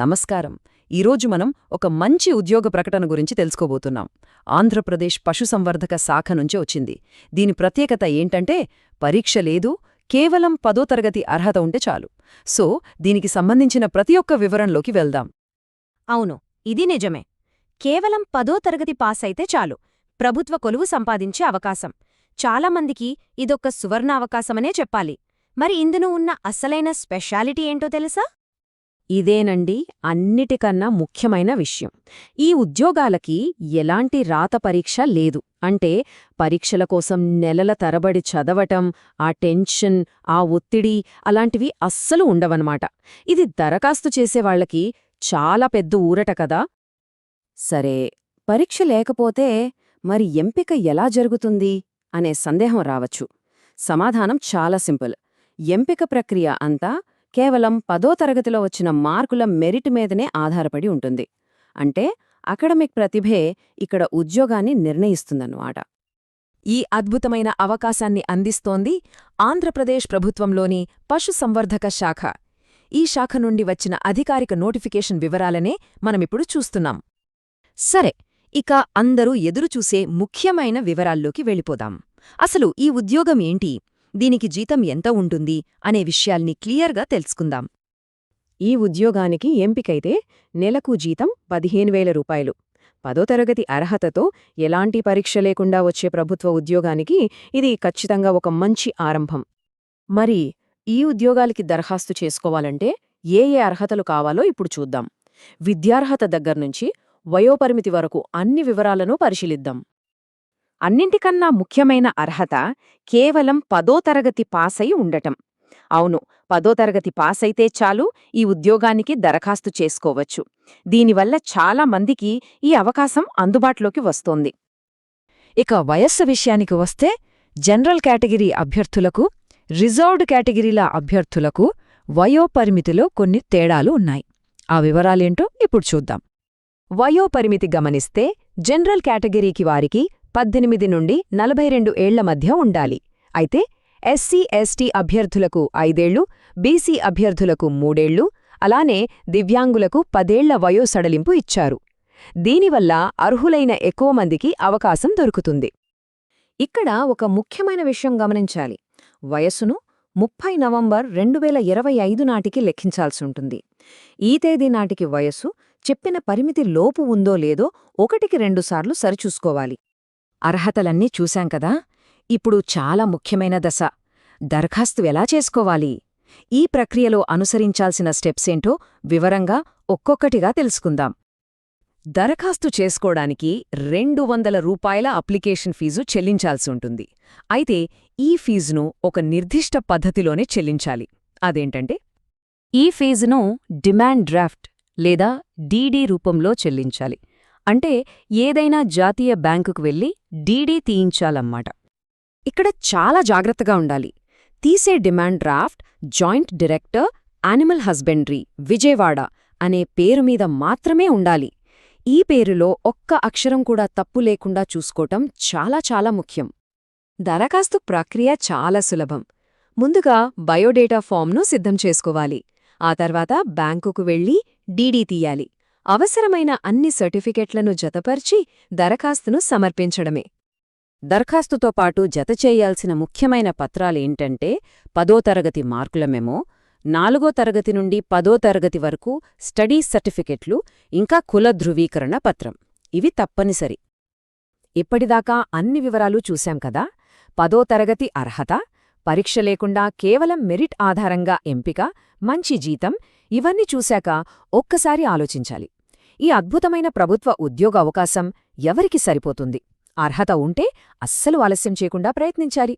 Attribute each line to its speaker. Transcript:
Speaker 1: నమస్కారం. ఈరోజు మనం ఒక మంచి ఉద్యోగ ప్రకటన గురించి తెలుసుకోబోతున్నాం. ఆంధ్రప్రదేశ్ పశుసంవర్ధక శాఖ నుంచే వచ్చింది. దీని ప్రత్యేకత ఏంటంటే పరీక్ష లేదు, కేవలం 10వ తరగతి అర్హత ఉంటే చాలు. సో దీనికి సంబంధించిన ప్రతి ఒక్క వివరంలోకి వెళ్దాం.
Speaker 2: అవును, ఇది నిజమే. కేవలం 10వ తరగతి పాసైతే చాలు ప్రభుత్వ కొలువు సంపాదించే అవకాశం. చాలామందికి ఇదొక్క సువర్ణావకాశమనే చెప్పాలి. మరి ఇందులో ఉన్న అసలైన స్పెషాలిటీ ఏంటో తెలుసా?
Speaker 3: ఇదేనండి అన్నిటికన్నా ముఖ్యమైన విషయం. ఈ ఉద్యోగాలకి ఎలాంటి రాత పరీక్ష లేదు. అంటే పరీక్షల కోసం నెలల తరబడి చదవటం, ఆ టెన్షన్, ఆ ఒత్తిడి అలాంటివి అస్సలు ఉండవన్నమాట. ఇది దరఖాస్తు చేసేవాళ్లకి చాలా పెద్ద ఊరట కదా. సరే, పరీక్ష లేకపోతే మరి ఎంపిక ఎలా జరుగుతుంది అనే సందేహం రావచ్చు. సమాధానం చాలా సింపుల్. ఎంపిక ప్రక్రియ అంతా కేవలం 10వ తరగతిలో వచ్చిన మార్కుల మెరిట్ మీదనే ఆధారపడి ఉంటుంది. అంటే అకాడమిక్ ప్రతిభే ఇక్కడ ఉద్యోగాన్ని నిర్ణయిస్తుందన్నమాట.
Speaker 1: ఈ అద్భుతమైన అవకాశాన్ని అందిస్తోంది ఆంధ్రప్రదేశ్ ప్రభుత్వంలోని పశుసంవర్ధక శాఖ. ఈ శాఖ నుండి వచ్చిన అధికారిక నోటిఫికేషన్ వివరాలనే మనమిప్పుడు చూస్తున్నాం. సరే, ఇక అందరూ ఎదురుచూసే ముఖ్యమైన వివరాల్లోకి వెళ్ళిపోదాం. అసలు ఈ ఉద్యోగం ఏంటి, దీనికి జీతం ఎంత ఉంటుంది అనే విషయాల్ని క్లియర్గా తెలుసుకుందాం.
Speaker 3: ఈ ఉద్యోగానికి ఎంపికైతే నెలకు జీతం 15,000 రూపాయలు. 10వ తరగతి అర్హతతో ఎలాంటి పరీక్ష లేకుండా వచ్చే ప్రభుత్వ ఉద్యోగానికి ఇది ఖచ్చితంగా ఒక మంచి ఆరంభం. మరి ఈ ఉద్యోగాలకి దరఖాస్తు చేసుకోవాలంటే ఏ అర్హతలు కావాలో ఇప్పుడు చూద్దాం. విద్యార్హత దగ్గర్నుంచి వయోపరిమితి వరకు అన్ని వివరాలను పరిశీలిద్దాం. అన్నింటికన్నా ముఖ్యమైన అర్హత కేవలం 10వ తరగతి పాసై ఉండటం. అవును, 10వ తరగతి పాసైతే చాలు ఈ ఉద్యోగానికి దరఖాస్తు చేసుకోవచ్చు. దీనివల్ల చాలా మందికి ఈ అవకాశం అందుబాటులోకి వస్తోంది.
Speaker 1: ఇక వయస్సు విషయానికి వస్తే జనరల్ కేటగిరీ అభ్యర్థులకు, రిజర్వ్డ్ కేటగిరీల అభ్యర్థులకు వయోపరిమితిలో కొన్ని తేడాలు ఉన్నాయి. ఆ వివరాలేంటో ఇప్పుడు చూద్దాం. వయోపరిమితి గమనిస్తే జనరల్ కేటగిరీకి వారికి 18 నుండి 42 ఏళ్ల మధ్య ఉండాలి. అయితే ఎస్సీ ఎస్టీ అభ్యర్థులకు 5 ఏళ్లు, బీసీ అభ్యర్థులకు 3 ఏళ్లు, అలానే దివ్యాంగులకు 10 ఏళ్ల వయో సడలింపు ఇచ్చారు. దీనివల్ల అర్హులైన ఎక్కువ మందికి అవకాశం దొరుకుతుంది.
Speaker 3: ఇక్కడ ఒక ముఖ్యమైన విషయం గమనించాలి. వయస్సును 30 నవంబర్ 2025 నాటికి లెక్కించాల్సుంటుంది. ఈ తేదీ నాటికి వయస్సు చెప్పిన పరిమితి లోపు ఉందో లేదో 1-2 సార్లు సరిచూసుకోవాలి.
Speaker 1: అర్హతలన్నీ చూశాం కదా. ఇప్పుడు చాలా ముఖ్యమైన దశ, దరఖాస్తు ఎలా చేసుకోవాలి. ఈ ప్రక్రియలో అనుసరించాల్సిన స్టెప్సేంటో వివరంగా ఒక్కొక్కటిగా తెలుసుకుందాం. దరఖాస్తు చేసుకోవడానికి 200 రూపాయల అప్లికేషన్ ఫీజు చెల్లించాల్సి ఉంటుంది. అయితే ఈ ఫీజును ఒక నిర్దిష్ట పద్ధతిలోనే చెల్లించాలి. అదేంటంటే, ఈ ఫీజును డిమాండ్ డ్రాఫ్ట్ లేదా డీడీ రూపంలో చెల్లించాలి. అంటే ఏదైనా జాతీయ బ్యాంకుకు వెళ్లి డీడీ తీయించాలన్నమాట. ఇక్కడ చాలా జాగ్రత్తగా ఉండాలి. తీసే demand draft joint director animal husbandry Vijayawada అనే పేరు మీద మాత్రమే ఉండాలి. ఈ పేరులో ఒక్క అక్షరం కూడా తప్పు లేకుండా చూసుకోవటం చాలా చాలా ముఖ్యం. దరఖాస్తు ప్రక్రియ చాలా సులభం. ముందుగా బయోడేటా ఫామ్ను సిద్ధం చేసుకోవాలి. ఆ తర్వాత బ్యాంకుకు వెళ్లి డీడీ తీయాలి. అవసరమైన అన్ని సర్టిఫికెట్లను జతపర్చి దరఖాస్తును సమర్పించడమే. దరఖాస్తుతో పాటు జతచేయాల్సిన ముఖ్యమైన పత్రాలేంటంటే 10వ తరగతి మార్కుల మెమో, 4వ తరగతి నుండి 10వ తరగతి వరకు స్టడీ సర్టిఫికెట్లు, ఇంకా కుల ధృవీకరణ పత్రం. ఇవి తప్పనిసరి. ఇప్పటిదాకా అన్ని వివరాలు చూశాం కదా. 10వ తరగతి అర్హత, పరీక్ష లేకుండా కేవలం మెరిట్ ఆధారంగా ఎంపిక, మంచి జీతం, ఇవన్నీ చూశాక ఒక్కసారి ఆలోచించాలి. ఈ అద్భుతమైన ప్రభుత్వ ఉద్యోగ అవకాశం ఎవరికి సరిపోతుంది? అర్హత ఉంటే అస్సలు ఆలస్యం చేయకుండా ప్రయత్నించాలి.